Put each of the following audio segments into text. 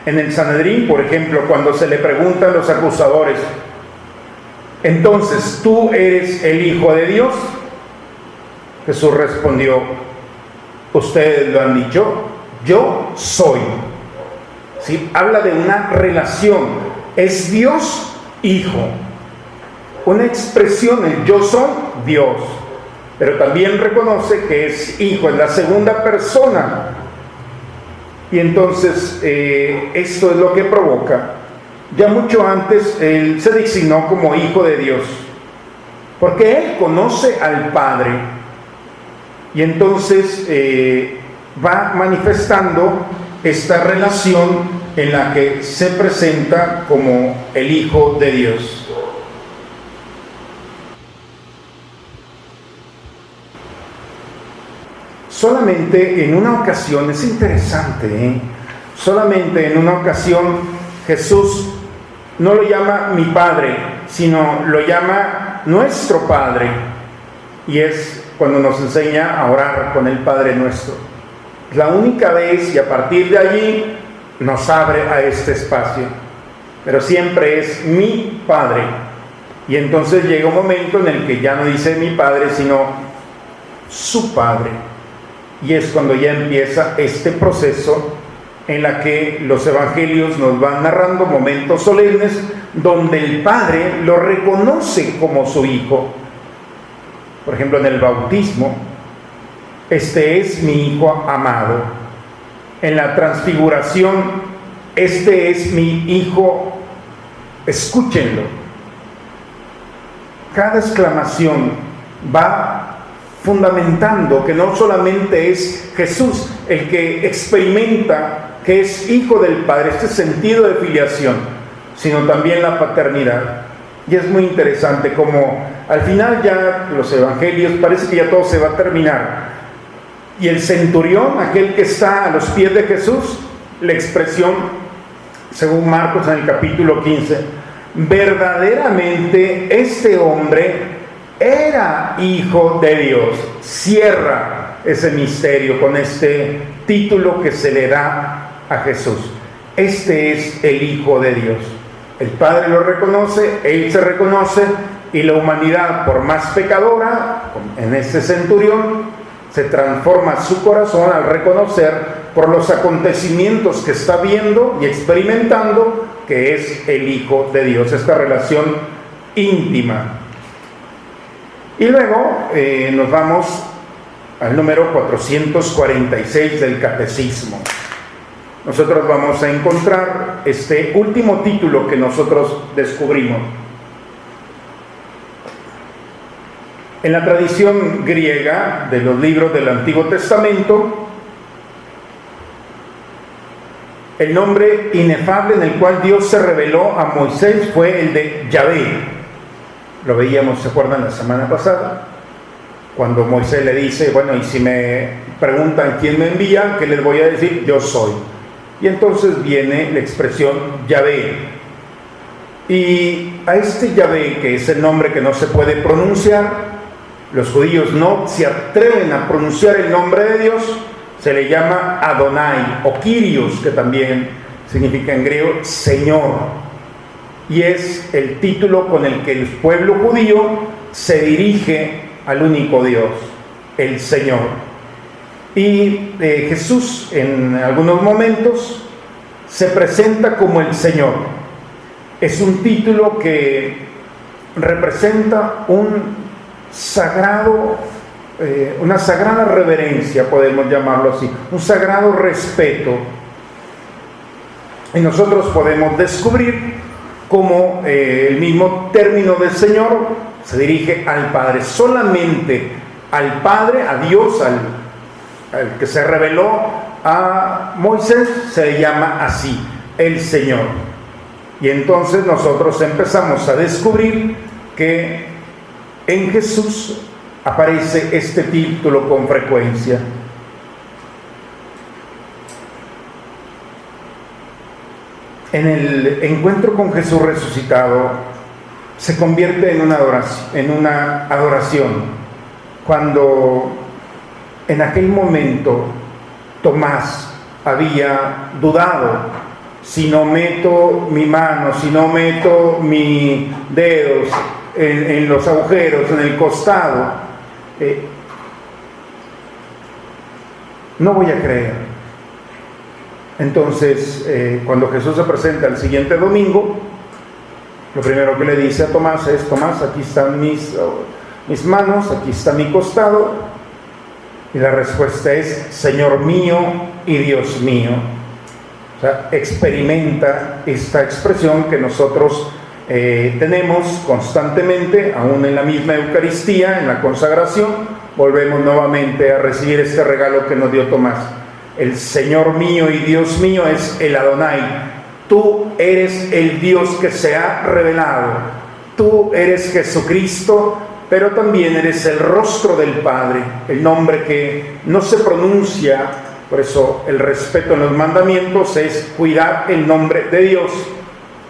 En el Sanedrín, por ejemplo, cuando se le preguntan los acusadores, entonces, ¿tú eres el Hijo de Dios? Jesús respondió, ustedes lo han dicho, yo soy. ¿Sí? Habla de una relación, es Dios Hijo, una expresión, el yo soy Dios, pero también reconoce que es Hijo, es la segunda persona. Y entonces esto es lo que provoca. Ya mucho antes él se designó como Hijo de Dios, porque él conoce al Padre, y entonces va manifestando esta relación en la que se presenta como el Hijo de Dios. Solamente en una ocasión, es interesante, solamente en una ocasión Jesús no lo llama mi Padre, sino lo llama nuestro Padre, y es cuando nos enseña a orar con el Padre nuestro. La única vez, y a partir de allí nos abre a este espacio, pero siempre es mi Padre. Y entonces llega un momento en el que ya no dice mi Padre, sino su Padre, y es cuando ya empieza este proceso en la que los evangelios nos van narrando momentos solemnes donde el Padre lo reconoce como su Hijo. Por ejemplo, en el bautismo, este es mi Hijo amado. En la transfiguración, este es mi Hijo, escúchenlo. Cada exclamación va fundamentando que no solamente es Jesús el que experimenta que es Hijo del Padre, este sentido de filiación, sino también la paternidad. Y es muy interesante como al final ya los evangelios parece que ya todo se va a terminar, y el centurión, aquel que está a los pies de Jesús, la expresión según Marcos en el capítulo 15, verdaderamente este hombre era Hijo de Dios. Cierra ese misterio con este título que se le da a Jesús. Este es el Hijo de Dios. El Padre lo reconoce, Él se reconoce, y la humanidad, por más pecadora, en este centurión, se transforma su corazón al reconocer por los acontecimientes que está viendo y experimentando que es el Hijo de Dios, esta relación íntima. Y luego nos vamos al número 446 del Catecismo. Nosotros vamos a encontrar este último título que nosotros descubrimos. En la tradición griega de los libros del Antiguo Testamento, el nombre inefable en el cual Dios se reveló a Moisés fue el de Yahvé. Lo veíamos, ¿se acuerdan la semana pasada? Cuando Moisés le dice, bueno, y si me preguntan quién me envía, ¿qué les voy a decir? Yo soy. Y entonces viene la expresión Yahvé. Y a este Yahvé, que es el nombre que no se puede pronunciar, los judíos no se atreven a pronunciar el nombre de Dios, se le llama Adonai o Kyrios, que también significa en griego Señor, y es el título con el que el pueblo judío se dirige al único Dios, el Señor. Y Jesús en algunos momentos se presenta como el Señor. Es un título que representa una sagrada reverencia, podemos llamarlo así, un sagrado respeto. Y nosotros podemos descubrir cómo el mismo término del Señor se dirige al Padre, solamente al Padre, a Dios, al que se reveló a Moisés, se le llama así, el Señor. Y entonces nosotros empezamos a descubrir que en Jesús aparece este título con frecuencia. En el encuentro con Jesús resucitado se convierte en una adoración. Cuando en aquel momento Tomás había dudado si no meto mi mano, si no meto mis dedos en los agujeros, en el costado, no voy a creer. Entonces, cuando Jesús se presenta el siguiente domingo, lo primero que le dice a Tomás es: Tomás, aquí están mis manos, aquí está mi costado. Y la respuesta es: Señor mío y Dios mío. O sea, experimenta esta expresión que nosotros tenemos constantemente, aún en la misma Eucaristía, en la consagración. Volvemos nuevamente a recibir este regalo que nos dio Tomás. El Señor mío y Dios mío es el Adonai. Tú eres el Dios que se ha revelado. Tú eres Jesucristo, pero también eres el rostro del Padre, el nombre que no se pronuncia. Por eso el respeto en los mandamientos es cuidar el nombre de Dios,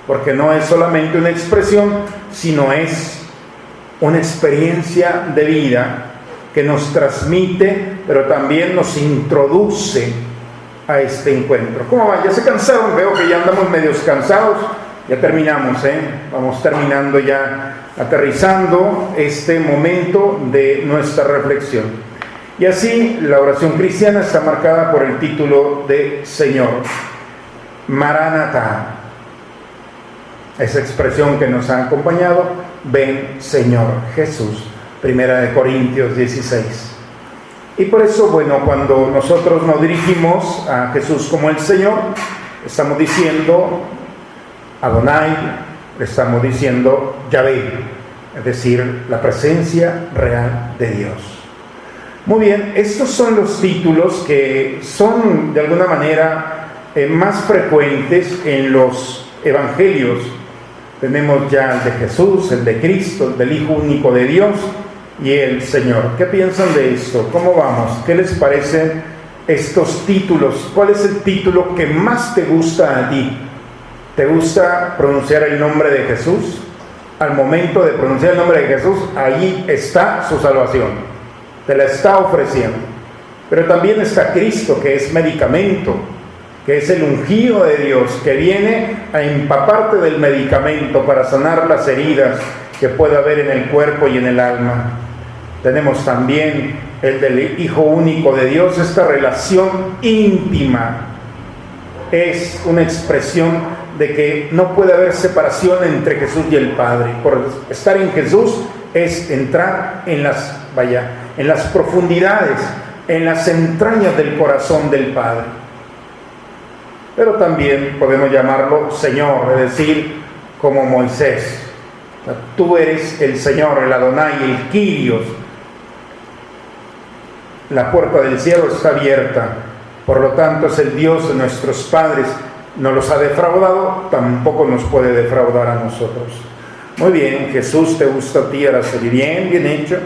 porque no es solamente una expresión, sino es una experiencia de vida que nos transmite, pero también nos introduce a este encuentro. ¿Cómo van? ¿Ya se cansaron? Veo que ya andamos medios cansados. Ya terminamos, vamos terminando ya, aterrizando este momento de nuestra reflexión. Y así la oración cristiana está marcada por el título de Señor. Maranatá. Esa expresión que nos ha acompañado: ven Señor Jesús. 1 Corintios 16. Y por eso, bueno, cuando nosotros nos dirigimos a Jesús como el Señor, estamos diciendo Adonai, estamos diciendo Yahvé, es decir, la presencia real de Dios. Muy bien, estos son los títulos que son de alguna manera más frecuentes en los evangelios. Tenemos ya el de Jesús, el de Cristo, el del Hijo único de Dios y el Señor. ¿Qué piensan de esto? ¿Cómo vamos? ¿Qué les parecen estos títulos? ¿Cuál es el título que más te gusta a ti? ¿Te gusta pronunciar el nombre de Jesús? Al momento de pronunciar el nombre de Jesús, allí está su salvación. Te la está ofreciendo. Pero también está Cristo, que es medicamento, que es el ungido de Dios, que viene a empaparte del medicamento para sanar las heridas que pueda haber en el cuerpo y en el alma. Tenemos también el del Hijo único de Dios. Esta relación íntima es una expresión de que no puede haber separación entre Jesús y el Padre. Por estar en Jesús es entrar en las profundidades, en las entrañas del corazón del Padre. Pero también podemos llamarlo Señor, es decir, como Moisés. Tú eres el Señor, el Adonai, el Kyrios. La puerta del cielo está abierta. Por lo tanto, es el Dios de nuestros padres. No los ha defraudado, tampoco nos puede defraudar a nosotros. Muy bien, Jesús, ¿te gusta a ti? Ahora sí, bien hecho.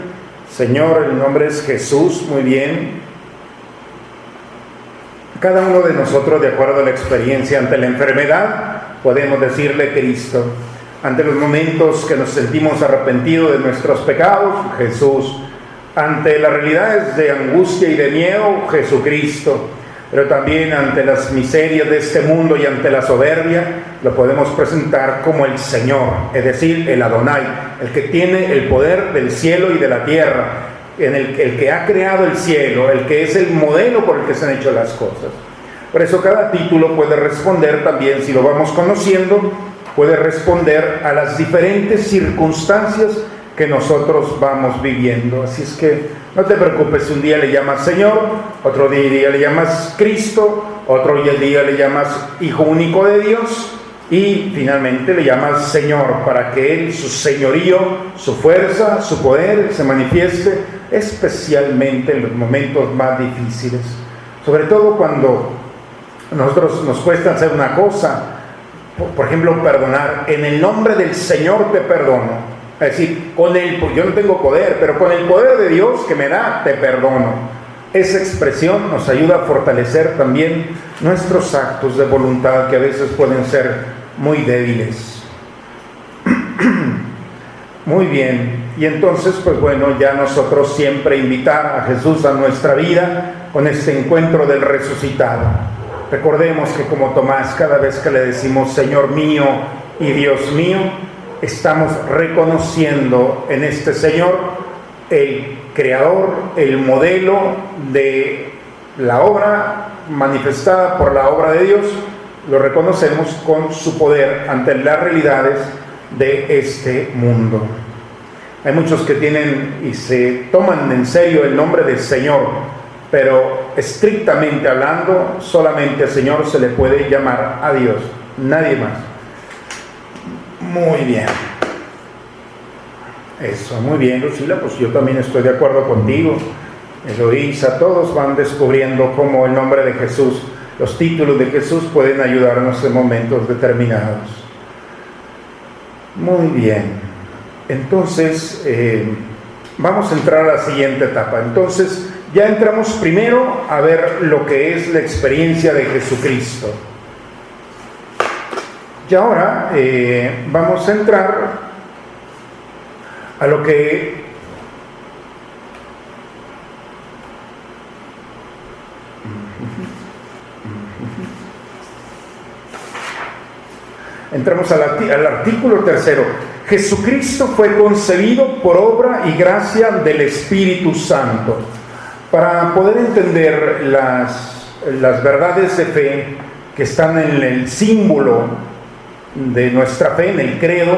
Señor, el nombre es Jesús, muy bien. Cada uno de nosotros, de acuerdo a la experiencia ante la enfermedad, podemos decirle Cristo. Ante los momentos que nos sentimos arrepentidos de nuestros pecados, Jesús. Ante las realidades de angustia y de miedo, Jesucristo. Pero también ante las miserias de este mundo y ante la soberbia, lo podemos presentar como el Señor, es decir, el Adonai, el que tiene el poder del cielo y de la tierra, el que ha creado el cielo, el que es el modelo por el que se han hecho las cosas. Por eso cada título puede responder también, si lo vamos conociendo, puede responder a las diferentes circunstancias que nosotros vamos viviendo. Así es que no te preocupes si un día le llamas Señor, otro día le llamas Cristo, otro día le llamas Hijo único de Dios y finalmente le llamas Señor, para que Él, su señorío, su fuerza, su poder se manifieste especialmente en los momentos más difíciles. Sobre todo cuando a nosotros nos cuesta hacer una cosa, por ejemplo, perdonar. En el nombre del Señor te perdono. Es decir, yo no tengo poder, pero con el poder de Dios que me da, te perdono. Esa expresión nos ayuda a fortalecer también nuestros actos de voluntad, que a veces pueden ser muy débiles. Muy bien, y entonces, pues bueno, ya nosotros siempre invitar a Jesús a nuestra vida con este encuentro del resucitado. Recordemos que como Tomás, cada vez que le decimos Señor mío y Dios mío, estamos reconociendo en este Señor el creador, el modelo de la obra manifestada por la obra de Dios. Lo reconocemos con su poder ante las realidades de este mundo. Hay muchos que tienen y se toman en serio el nombre de Señor, pero estrictamente hablando, solamente al Señor se le puede llamar a Dios, nadie más. Muy bien. Eso, muy bien, Lucila, pues yo también estoy de acuerdo contigo. Eloísa, todos van descubriendo cómo el nombre de Jesús, los títulos de Jesús pueden ayudarnos en momentos determinados. Muy bien. Entonces, vamos a entrar a la siguiente etapa. Entonces, ya entramos primero a ver lo que es la experiencia de Jesucristo. Y ahora vamos a entrar a lo que entramos al artículo 3. Jesucristo fue concebido por obra y gracia del Espíritu Santo. Para poder entender las verdades de fe que están en el símbolo de nuestra fe, en el credo,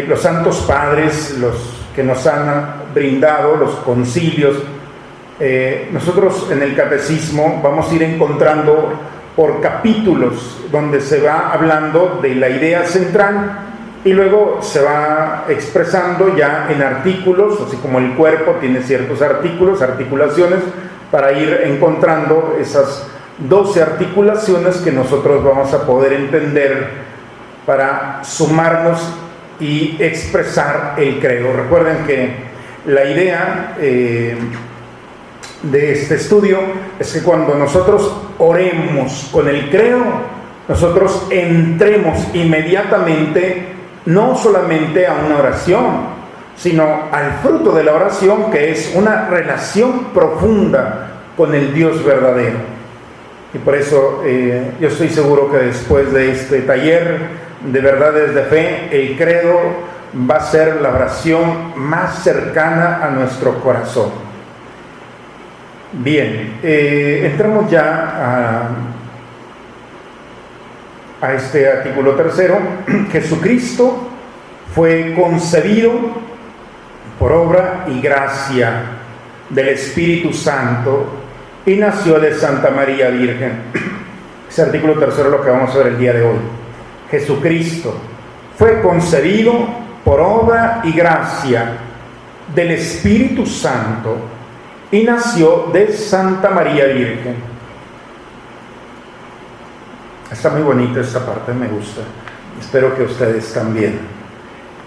los santos padres, los que nos han brindado, los concilios, nosotros en el catecismo vamos a ir encontrando por capítulos donde se va hablando de la idea central y luego se va expresando ya en artículos, así como el cuerpo tiene ciertos artículos, articulaciones, para ir encontrando esas 12 articulaciones que nosotros vamos a poder entender para sumarnos y expresar el credo. Recuerden que la idea de este estudio es que cuando nosotros oremos con el credo, nosotros entremos inmediatamente no solamente a una oración, sino al fruto de la oración, que es una relación profunda con el Dios verdadero. Y por eso yo estoy seguro que después de este taller de verdades de fe, el credo va a ser la oración más cercana a nuestro corazón. Bien, entramos ya a este artículo 3. Jesucristo fue concebido por obra y gracia del Espíritu Santo y nació de Santa María Virgen. Ese artículo 3 es lo que vamos a ver el día de hoy. Jesucristo fue concebido por obra y gracia del Espíritu Santo y nació de Santa María Virgen. Está muy bonita esta parte, me gusta. Espero que ustedes también.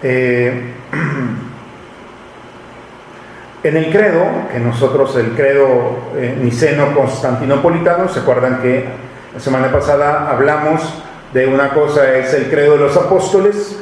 En el credo, que nosotros, el credo niceno-constantinopolitano, ¿se acuerdan que la semana pasada hablamos de una cosa? Es el credo de los apóstoles,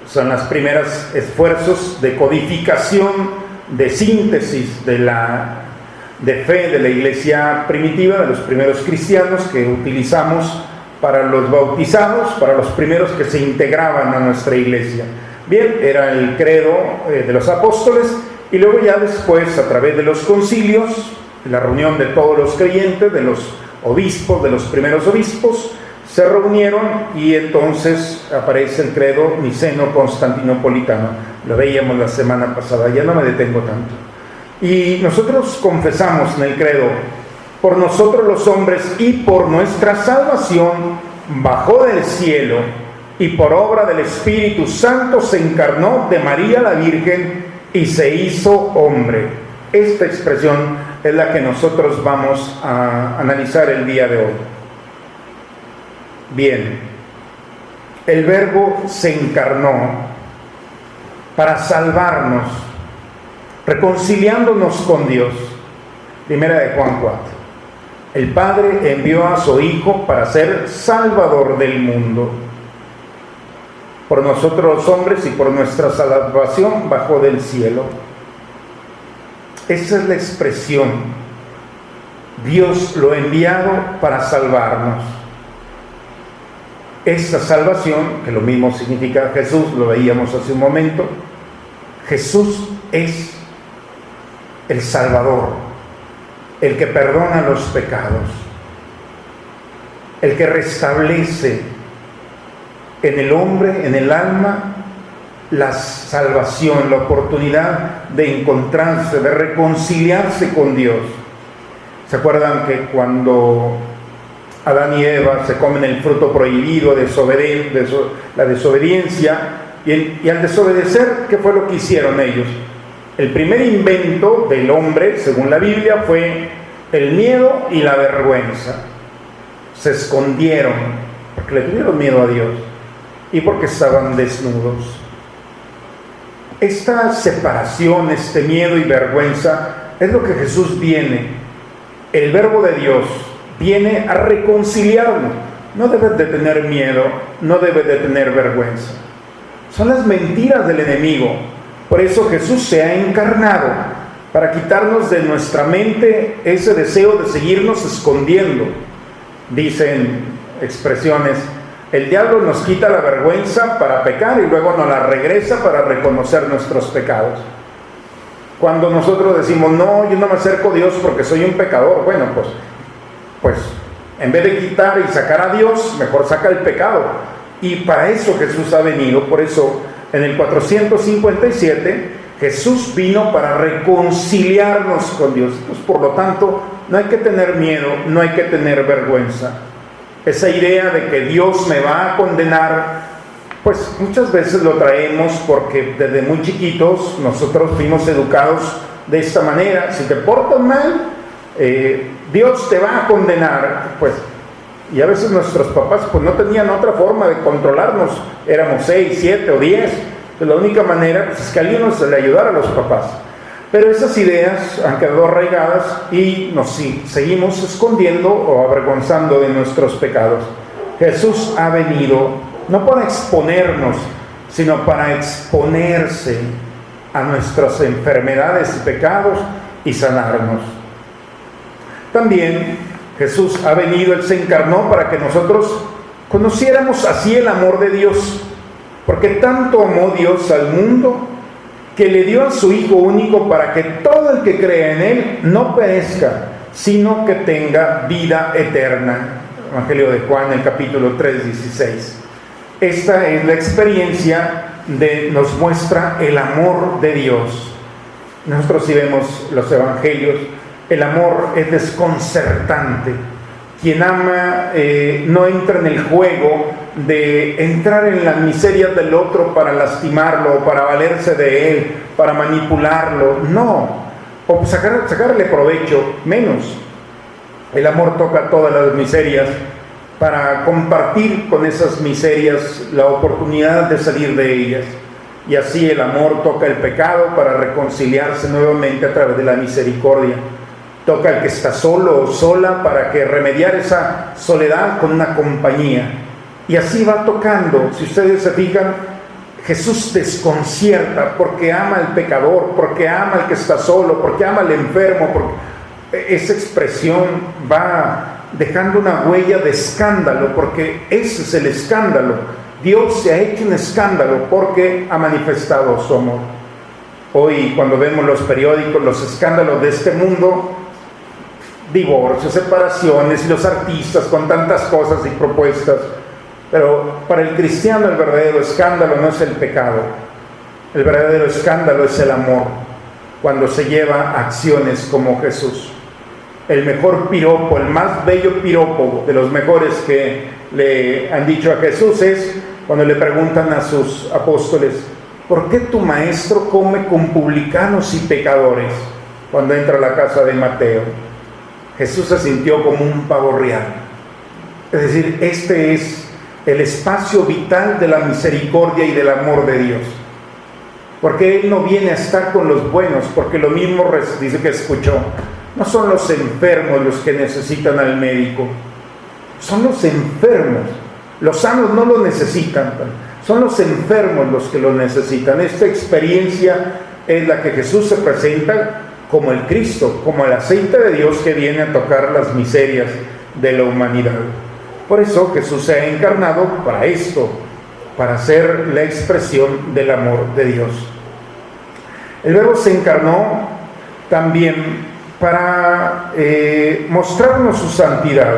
son los primeros esfuerzos de codificación, de síntesis de fe de la iglesia primitiva, de los primeros cristianos que utilizamos para los bautizados, para los primeros que se integraban a nuestra iglesia. Bien, era el credo de los apóstoles, y luego ya después, a través de los concilios, la reunión de todos los creyentes, de los obispos, de los primeros obispos, se reunieron y entonces aparece el credo niceno-constantinopolitano. Lo veíamos la semana pasada, ya no me detengo tanto. Y nosotros confesamos en el credo: por nosotros los hombres y por nuestra salvación bajó del cielo, y por obra del Espíritu Santo se encarnó de María la Virgen y se hizo hombre. Esta expresión es la que nosotros vamos a analizar el día de hoy. Bien, el Verbo se encarnó para salvarnos, reconciliándonos con Dios. Primera de Juan 4. El Padre envió a su Hijo para ser Salvador del mundo. Por nosotros los hombres y por nuestra salvación bajó del cielo. Esa es la expresión Dios lo ha enviado para salvarnos. Esta salvación, que lo mismo significa Jesús, lo veíamos hace un momento, Jesús es el Salvador, el que perdona los pecados, el que restablece en el hombre, en el alma, la salvación, la oportunidad de encontrarse, de reconciliarse con Dios. ¿Se acuerdan que cuando Adán y Eva se comen el fruto prohibido, la desobediencia, y al desobedecer, ¿qué fue lo que hicieron ellos? El primer invento del hombre, según la Biblia, fue el miedo y la vergüenza. Se escondieron porque le tuvieron miedo a Dios y porque estaban desnudos. Esta separación, este miedo y vergüenza, es lo que Jesús viene. El Verbo de Dios viene a reconciliarnos. No debes de tener miedo, no debes de tener vergüenza. Son las mentiras del enemigo. Por eso Jesús se ha encarnado, para quitarnos de nuestra mente ese deseo de seguirnos escondiendo. Dicen expresiones: el diablo nos quita la vergüenza para pecar y luego nos la regresa para reconocer nuestros pecados. Cuando nosotros decimos, no, yo no me acerco a Dios porque soy un pecador, bueno, pues en vez de quitar y sacar a Dios, mejor saca el pecado. Y para eso Jesús ha venido. Por eso en el 457 Jesús vino para reconciliarnos con Dios. Pues, por lo tanto, no hay que tener miedo, no hay que tener vergüenza. Esa idea de que Dios me va a condenar, pues muchas veces lo traemos porque desde muy chiquitos nosotros fuimos educados de esta manera. Si te portas mal, Dios te va a condenar, pues. Y a veces nuestros papás pues no tenían otra forma de controlarnos. Éramos 6, 7 o 10. Pues la única manera pues, es que alguien nos le ayudara a los papás. Pero esas ideas han quedado arraigadas y nos seguimos escondiendo o avergonzando de nuestros pecados. Jesús ha venido no para exponernos, sino para exponerse a nuestras enfermedades y pecados y sanarnos. También Jesús ha venido, Él se encarnó para que nosotros conociéramos así el amor de Dios, porque tanto amó Dios al mundo que le dio a su Hijo único para que todo el que crea en Él no perezca, sino que tenga vida eterna. Evangelio de Juan, el capítulo 3, 16. Esta es la experiencia nos muestra el amor de Dios. Nosotros si vemos los evangelios, el amor es desconcertante. Quien ama no entra en el juego de entrar en las miserias del otro para lastimarlo, para valerse de él, para manipularlo, no, o sacarle provecho, menos. El amor toca todas las miserias para compartir con esas miserias la oportunidad de salir de ellas. Y así el amor toca el pecado para reconciliarse nuevamente a través de la misericordia. Toca al que está solo o sola para que remediar esa soledad con una compañía. Y así va tocando. Si ustedes se fijan, Jesús desconcierta porque ama al pecador, porque ama al que está solo, porque ama al enfermo. Porque esa expresión va dejando una huella de escándalo, porque ese es el escándalo. Dios se ha hecho un escándalo porque ha manifestado su amor. Hoy cuando vemos los periódicos, los escándalos de este mundo, divorcios, separaciones, y los artistas con tantas cosas y propuestas, pero para el cristiano el verdadero escándalo no es el pecado, el verdadero escándalo es el amor, cuando se lleva acciones como Jesús. El mejor piropo, el más bello piropo de los mejores que le han dicho a Jesús es cuando le preguntan a sus apóstoles: ¿por qué tu maestro come con publicanos y pecadores? Cuando entra a la casa de Mateo, Jesús se sintió como un pavo real. Es decir, este es el espacio vital de la misericordia y del amor de Dios, porque Él no viene a estar con los buenos, porque lo mismo dice que escuchó: no son los enfermos los que necesitan al médico, son los enfermos. Los sanos no lo necesitan, son los enfermos los que lo necesitan. Esta experiencia es la que Jesús se presenta como el Cristo, como el aceite de Dios que viene a tocar las miserias de la humanidad. Por eso Jesús se ha encarnado para esto, para ser la expresión del amor de Dios. El Verbo se encarnó también para mostrarnos su santidad.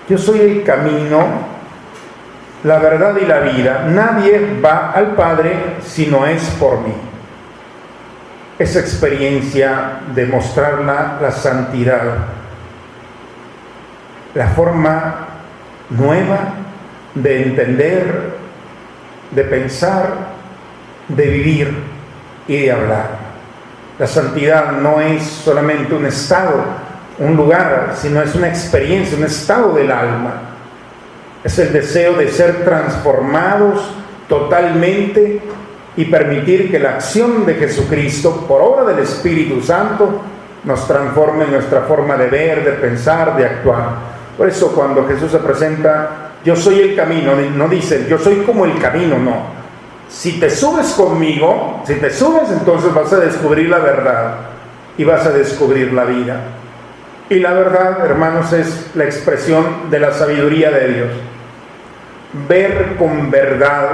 Yo soy el camino, la verdad y la vida. Nadie va al Padre si no es por mí. Esa experiencia de mostrar la santidad, la forma nueva de entender, de pensar, de vivir y de hablar. La santidad no es solamente un estado, un lugar, sino es una experiencia, un estado del alma. Es el deseo de ser transformados totalmente y permitir que la acción de Jesucristo, por obra del Espíritu Santo, nos transforme en nuestra forma de ver, de pensar, de actuar. Por eso cuando Jesús se presenta, yo soy el camino, no dice, yo soy como el camino, no. Si te subes conmigo, si te subes, entonces vas a descubrir la verdad y vas a descubrir la vida. Y la verdad, hermanos, es la expresión de la sabiduría de Dios. Ver con verdad,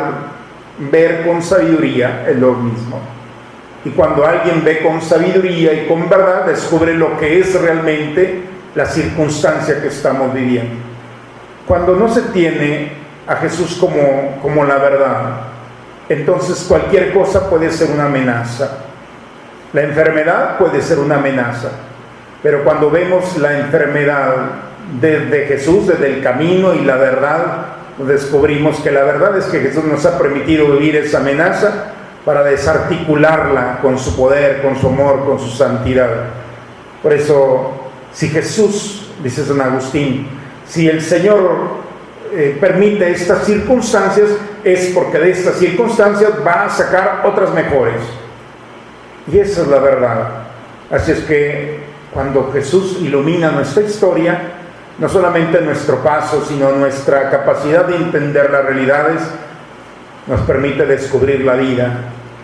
ver con sabiduría es lo mismo. Y cuando alguien ve con sabiduría y con verdad, descubre lo que es realmente la circunstancia que estamos viviendo. Cuando no se tiene a Jesús como la verdad, entonces cualquier cosa puede ser una amenaza. La enfermedad puede ser una amenaza, pero cuando vemos la enfermedad desde Jesús, desde el camino y la verdad, descubrimos que la verdad es que Jesús nos ha permitido vivir esa amenaza para desarticularla con su poder, con su amor, con su santidad. Por eso, si Jesús, dice San Agustín, si el Señor permite estas circunstancias, es porque de estas circunstancias va a sacar otras mejores. Y esa es la verdad. Así es que cuando Jesús ilumina nuestra historia, no solamente nuestro paso, sino nuestra capacidad de entender las realidades, nos permite descubrir la vida.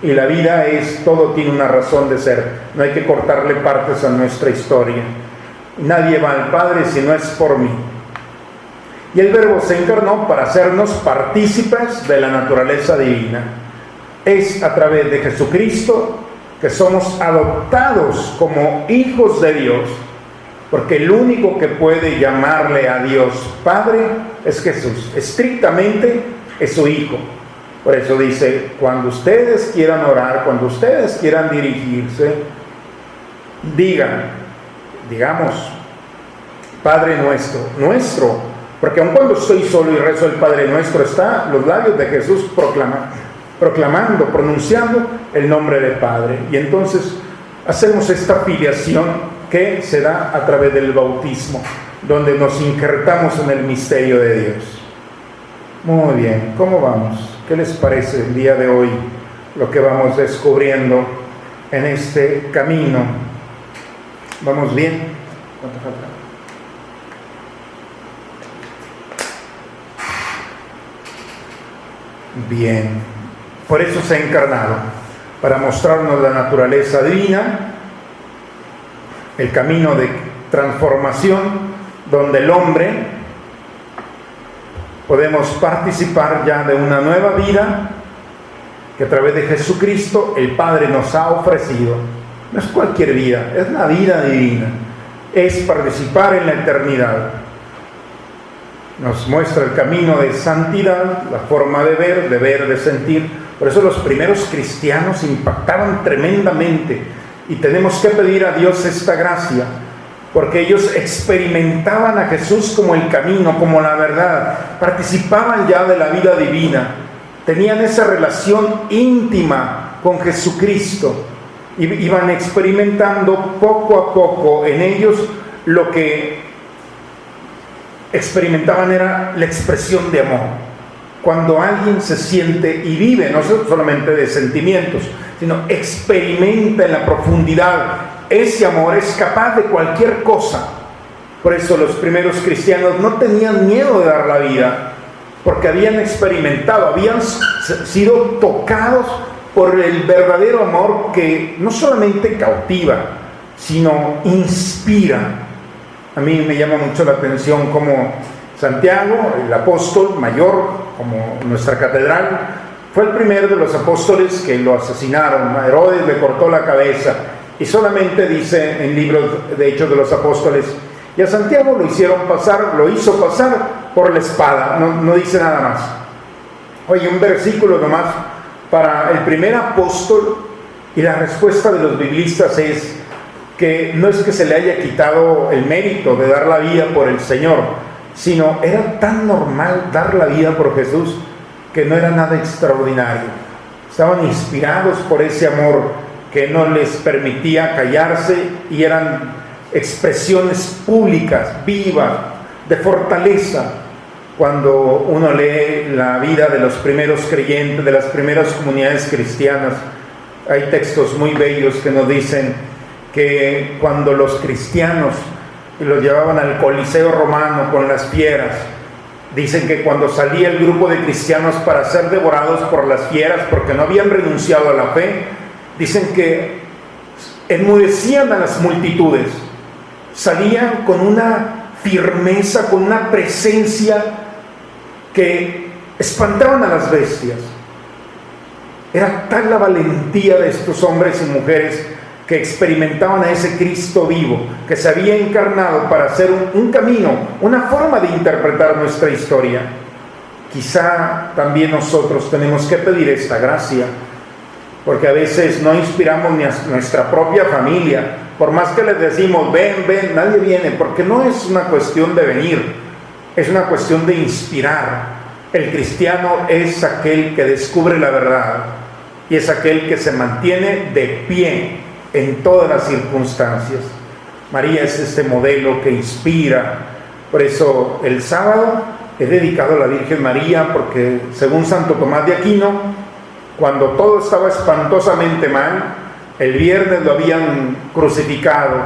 Y la vida es, todo tiene una razón de ser. No hay que cortarle partes a nuestra historia. Nadie va al Padre si no es por mí. Y el Verbo se encarnó para hacernos partícipes de la naturaleza divina. Es a través de Jesucristo que somos adoptados como hijos de Dios, porque el único que puede llamarle a Dios Padre es Jesús. Estrictamente es su Hijo. Por eso dice, cuando ustedes quieran orar, cuando ustedes quieran dirigirse, digamos, Padre nuestro, porque aun cuando estoy solo y rezo el Padre Nuestro, está los labios de Jesús proclamando, pronunciando el nombre del Padre. Y entonces hacemos esta filiación que se da a través del bautismo, donde nos injertamos en el misterio de Dios. Muy bien, ¿cómo vamos? ¿Qué les parece el día de hoy lo que vamos descubriendo en este camino? ¿Vamos bien? ¿Cuánto falta? Bien, por eso se ha encarnado, para mostrarnos la naturaleza divina, el camino de transformación, donde el hombre podemos participar ya de una nueva vida que a través de Jesucristo el Padre nos ha ofrecido. No es cualquier vida, es la vida divina, es participar en la eternidad. Nos muestra el camino de santidad, la forma de ver, de sentir. Por eso los primeros cristianos impactaban tremendamente y tenemos que pedir a Dios esta gracia, porque ellos experimentaban a Jesús como el camino, como la verdad, participaban ya de la vida divina, tenían esa relación íntima con Jesucristo, y iban experimentando poco a poco en ellos lo que experimentaban era la expresión de amor. Cuando alguien se siente y vive, no solamente de sentimientos, sino experimenta en la profundidad ese amor, es capaz de cualquier cosa. Por eso los primeros cristianos no tenían miedo de dar la vida, porque habían experimentado, habían sido tocados por el verdadero amor que no solamente cautiva, sino inspira. A mí me llama mucho la atención cómo Santiago, el apóstol mayor, como nuestra catedral, fue el primero de los apóstoles que lo asesinaron. A Herodes le cortó la cabeza y solamente dice en libros de Hechos de los Apóstoles, y a Santiago lo hizo pasar por la espada, no dice nada más. Oye, un versículo nomás para el primer apóstol, y la respuesta de los biblistas es que no es que se le haya quitado el mérito de dar la vida por el Señor, sino era tan normal dar la vida por Jesús que no era nada extraordinario. Estaban inspirados por ese amor que no les permitía callarse, y eran expresiones públicas, vivas, de fortaleza. Cuando uno lee la vida de los primeros creyentes, de las primeras comunidades cristianas, hay textos muy bellos que nos dicen que cuando los cristianos los llevaban al Coliseo romano con las fieras, dicen que cuando salía el grupo de cristianos para ser devorados por las fieras porque no habían renunciado a la fe, dicen que enmudecían a las multitudes, salían con una firmeza, con una presencia que espantaban a las bestias. Era tal la valentía de estos hombres y mujeres que experimentaban a ese Cristo vivo, que se había encarnado para hacer un camino, una forma de interpretar nuestra historia. Quizá también nosotros tenemos que pedir esta gracia, porque a veces no inspiramos ni a nuestra propia familia. Por más que les decimos, ven, nadie viene, porque no es una cuestión de venir, es una cuestión de inspirar. El cristiano es aquel que descubre la verdad y es aquel que se mantiene de pie en todas las circunstancias. María es este modelo que inspira. Por eso el sábado he dedicado a la Virgen María, porque según Santo Tomás de Aquino, cuando todo estaba espantosamente mal, el viernes lo habían crucificado,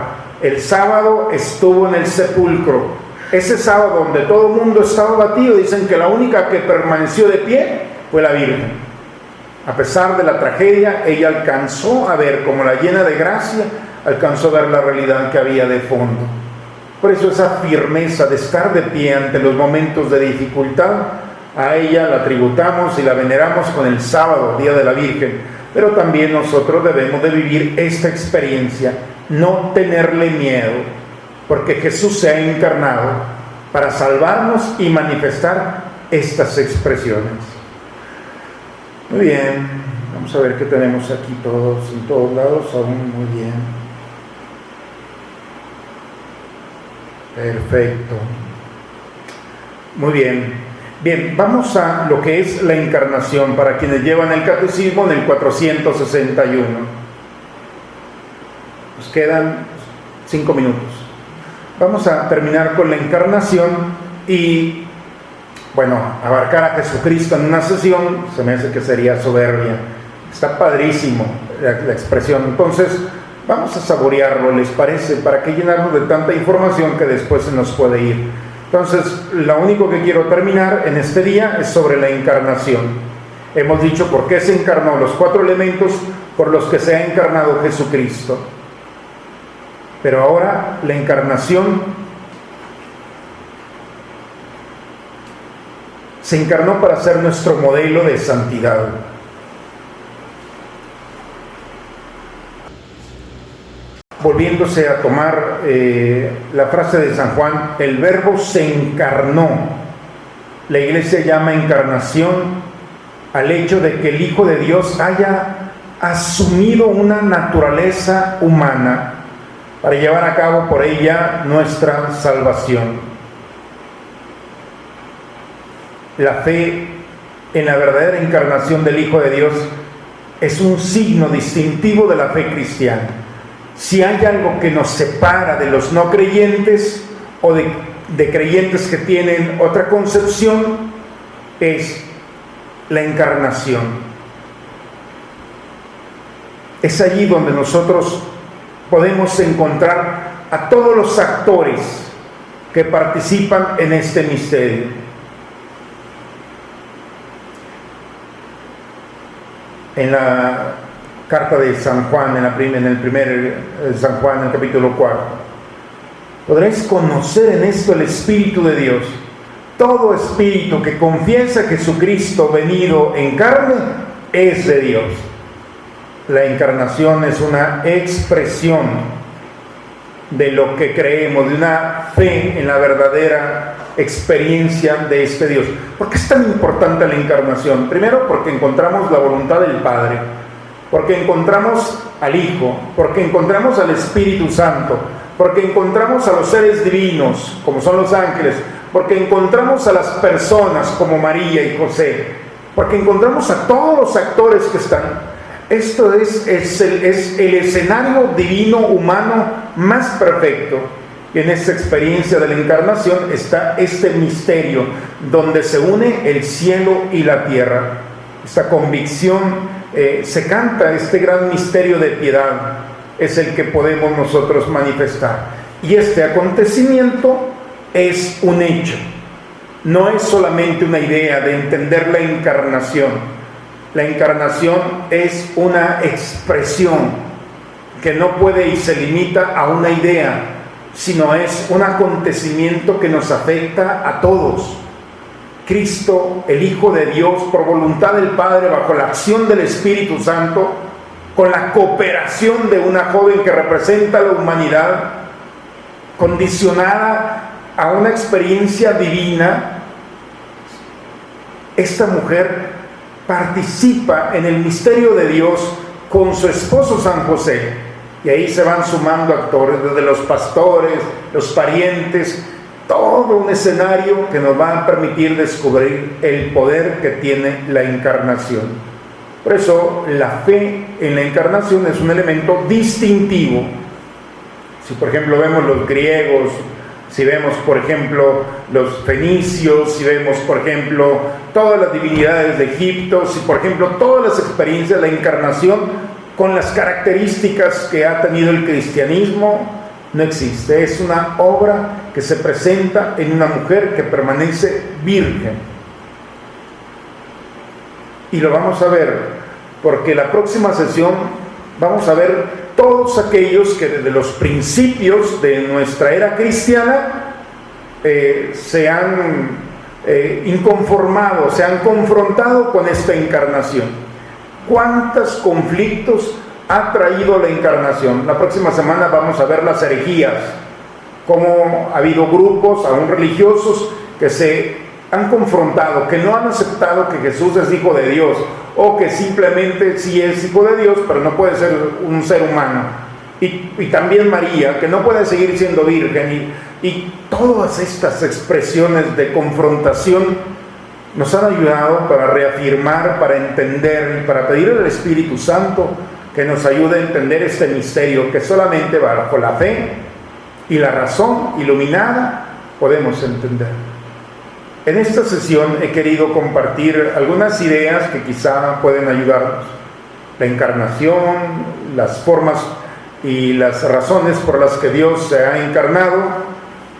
el sábado estuvo en el sepulcro. Ese sábado donde todo el mundo estaba abatido, dicen que la única que permaneció de pie fue la Virgen. A pesar de la tragedia, ella alcanzó a ver, como la llena de gracia, alcanzó a ver la realidad que había de fondo. Por eso esa firmeza de estar de pie ante los momentos de dificultad, a ella la tributamos y la veneramos con el sábado, Día de la Virgen. Pero también nosotros debemos de vivir esta experiencia, no tenerle miedo, porque Jesús se ha encarnado para salvarnos y manifestar estas expresiones. Muy bien, vamos a ver qué tenemos aquí todos, en todos lados, aún muy bien. Perfecto. Muy bien. Bien, vamos a lo que es la encarnación, para quienes llevan el catecismo en el 461. Nos quedan 5 minutos. Vamos a terminar con la encarnación y, bueno, abarcar a Jesucristo en una sesión se me hace que sería soberbia. Está padrísimo la expresión. Entonces, vamos a saborearlo, ¿les parece? ¿Para qué llenarnos de tanta información que después se nos puede ir? Entonces, lo único que quiero terminar en este día es sobre la encarnación. Hemos dicho por qué se encarnó, los 4 elementos por los que se ha encarnado Jesucristo. Pero ahora la encarnación se encarnó para ser nuestro modelo de santidad. Volviéndose a tomar la frase de San Juan, el Verbo se encarnó. La Iglesia llama encarnación al hecho de que el Hijo de Dios haya asumido una naturaleza humana para llevar a cabo por ella nuestra salvación. La fe en la verdadera encarnación del Hijo de Dios es un signo distintivo de la fe cristiana. Si hay algo que nos separa de los no creyentes o de creyentes que tienen otra concepción, es la encarnación. Es allí donde nosotros podemos encontrar a todos los actores que participan en este misterio. en la carta de San Juan, en el primer San Juan, en el capítulo 4. Podréis conocer en esto el Espíritu de Dios. Todo espíritu que confiesa a Jesucristo venido en carne es de Dios. La encarnación es una expresión de lo que creemos, de una fe en la verdadera experiencia de este Dios. ¿Por qué es tan importante la encarnación? Primero, porque encontramos la voluntad del Padre, porque encontramos al Hijo, porque encontramos al Espíritu Santo, porque encontramos a los seres divinos, como son los ángeles, porque encontramos a las personas como María y José, porque encontramos a todos los actores que están. Esto es el escenario divino humano más perfecto. Y en esta experiencia de la encarnación está este misterio donde se une el cielo y la tierra. Esta convicción, se canta este gran misterio de piedad, es el que podemos nosotros manifestar. Y este acontecimiento es un hecho, no es solamente una idea de entender la encarnación. La encarnación es una expresión que no puede y se limita a una idea, sino es un acontecimiento que nos afecta a todos. Cristo, el Hijo de Dios, por voluntad del Padre, bajo la acción del Espíritu Santo, con la cooperación de una joven que representa a la humanidad, condicionada a una experiencia divina, esta mujer participa en el misterio de Dios con su esposo San José. Y ahí se van sumando actores, desde los pastores, los parientes, todo un escenario que nos va a permitir descubrir el poder que tiene la encarnación. Por eso la fe en la encarnación es un elemento distintivo. Si por ejemplo vemos los griegos, si vemos por ejemplo los fenicios, si vemos por ejemplo todas las divinidades de Egipto, si por ejemplo todas las experiencias de la encarnación con las características que ha tenido el cristianismo, no existe. Es una obra que se presenta en una mujer que permanece virgen. Y lo vamos a ver, porque la próxima sesión vamos a ver todos aquellos que desde los principios de nuestra era cristiana se han inconformado, se han confrontado con esta encarnación. ¿Cuántos conflictos ha traído la encarnación? La próxima semana vamos a ver las herejías, cómo ha habido grupos, aún religiosos, que se han confrontado, que no han aceptado que Jesús es Hijo de Dios, o que simplemente sí es Hijo de Dios, pero no puede ser un ser humano. Y también María, que no puede seguir siendo virgen. Y todas estas expresiones de confrontación nos han ayudado para reafirmar, para entender y para pedir al Espíritu Santo que nos ayude a entender este misterio que solamente bajo la fe y la razón iluminada podemos entender. En esta sesión he querido compartir algunas ideas que quizá pueden ayudarnos. La encarnación, las formas y las razones por las que Dios se ha encarnado,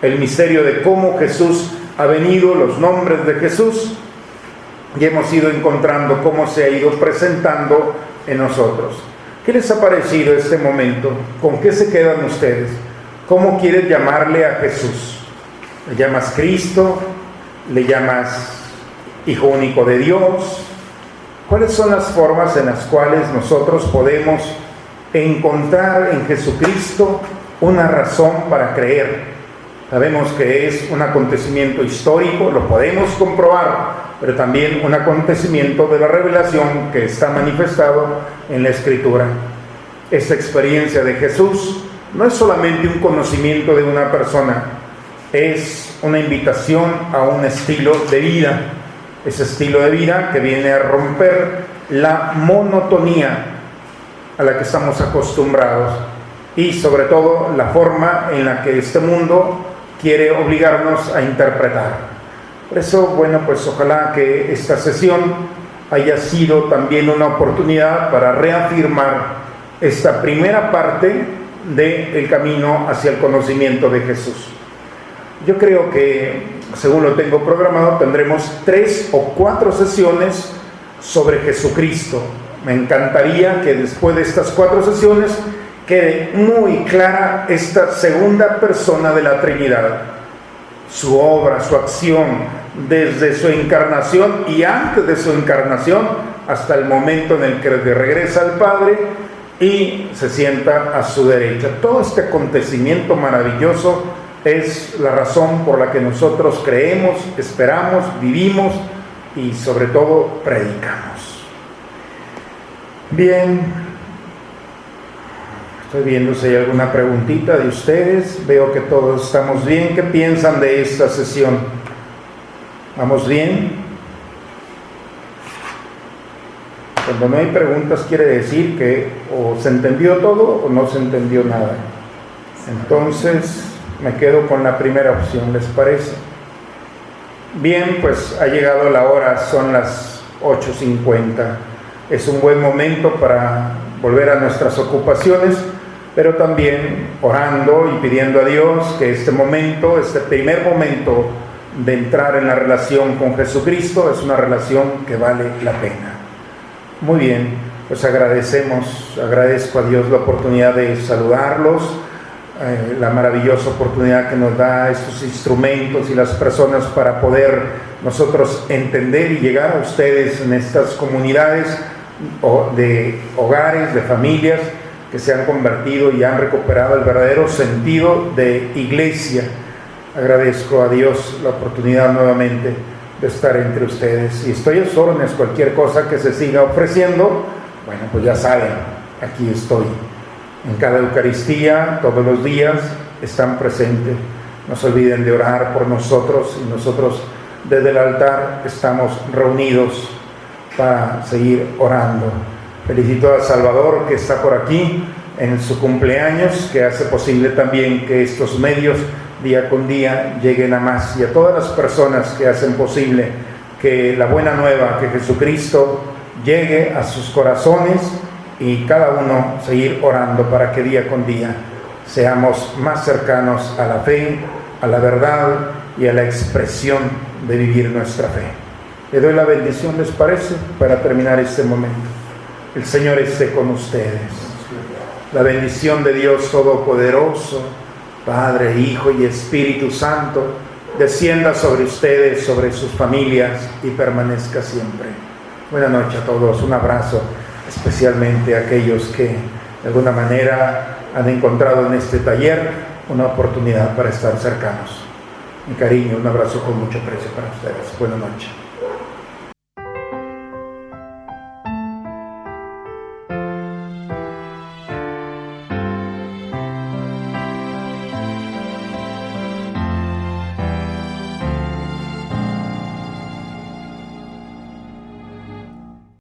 el misterio de cómo Jesús ha venido, los nombres de Jesús, y hemos ido encontrando cómo se ha ido presentando en nosotros. ¿Qué les ha parecido este momento? ¿Con qué se quedan ustedes? ¿Cómo quieres llamarle a Jesús? ¿Le llamas Cristo? ¿Le llamas Hijo único de Dios? ¿Cuáles son las formas en las cuales nosotros podemos encontrar en Jesucristo una razón para creer? Sabemos que es un acontecimiento histórico, lo podemos comprobar, pero también un acontecimiento de la revelación que está manifestado en la Escritura. Esta experiencia de Jesús no es solamente un conocimiento de una persona, es una invitación a un estilo de vida. Ese estilo de vida que viene a romper la monotonía a la que estamos acostumbrados y sobre todo la forma en la que este mundo quiere obligarnos a interpretar. Por eso, bueno, pues ojalá que esta sesión haya sido también una oportunidad para reafirmar esta primera parte del camino hacia el conocimiento de Jesús. Yo creo que, según lo tengo programado, tendremos 3 o 4 sesiones sobre Jesucristo, Me encantaría que después de estas 4 sesiones quede muy clara esta segunda persona de la Trinidad, su obra, su acción, desde su encarnación y antes de su encarnación hasta el momento en el que regresa al Padre y se sienta a su derecha. Todo este acontecimiento maravilloso es la razón por la que nosotros creemos, esperamos, vivimos y sobre todo predicamos. Bien, estoy viendo si hay alguna preguntita de ustedes. Veo que todos estamos bien. ¿Qué piensan de esta sesión? ¿Vamos bien? Cuando no hay preguntas quiere decir que o se entendió todo o no se entendió nada. Entonces me quedo con la primera opción, ¿les parece? Bien, pues ha llegado la hora, son las 8:50. Es un buen momento para volver a nuestras ocupaciones, pero también orando y pidiendo a Dios que este momento, este primer momento de entrar en la relación con Jesucristo, es una relación que vale la pena. Muy bien, pues agradezco a Dios la oportunidad de saludarlos, la maravillosa oportunidad que nos da estos instrumentos y las personas para poder nosotros entender y llegar a ustedes en estas comunidades de hogares, de familias que se han convertido y han recuperado el verdadero sentido de iglesia. Agradezco a Dios la oportunidad nuevamente de estar entre ustedes y estoy a sus órdenes. Cualquier cosa que se siga ofreciendo, bueno, pues ya saben, aquí estoy. En cada Eucaristía, todos los días, están presentes. No se olviden de orar por nosotros y nosotros desde el altar estamos reunidos para seguir orando. Felicito a Salvador, que está por aquí en su cumpleaños, que hace posible también que estos medios día con día lleguen a más, y a todas las personas que hacen posible que la buena nueva, que Jesucristo llegue a sus corazones, y cada uno seguir orando para que día con día seamos más cercanos a la fe, a la verdad y a la expresión de vivir nuestra fe. Le doy la bendición, ¿les parece?, para terminar este momento. El Señor esté con ustedes. La bendición de Dios Todopoderoso, Padre, Hijo y Espíritu Santo, descienda sobre ustedes, sobre sus familias y permanezca siempre. Buenas noches a todos, un abrazo, especialmente a aquellos que de alguna manera han encontrado en este taller una oportunidad para estar cercanos. Mi cariño, un abrazo con mucho aprecio para ustedes. Buenas noches.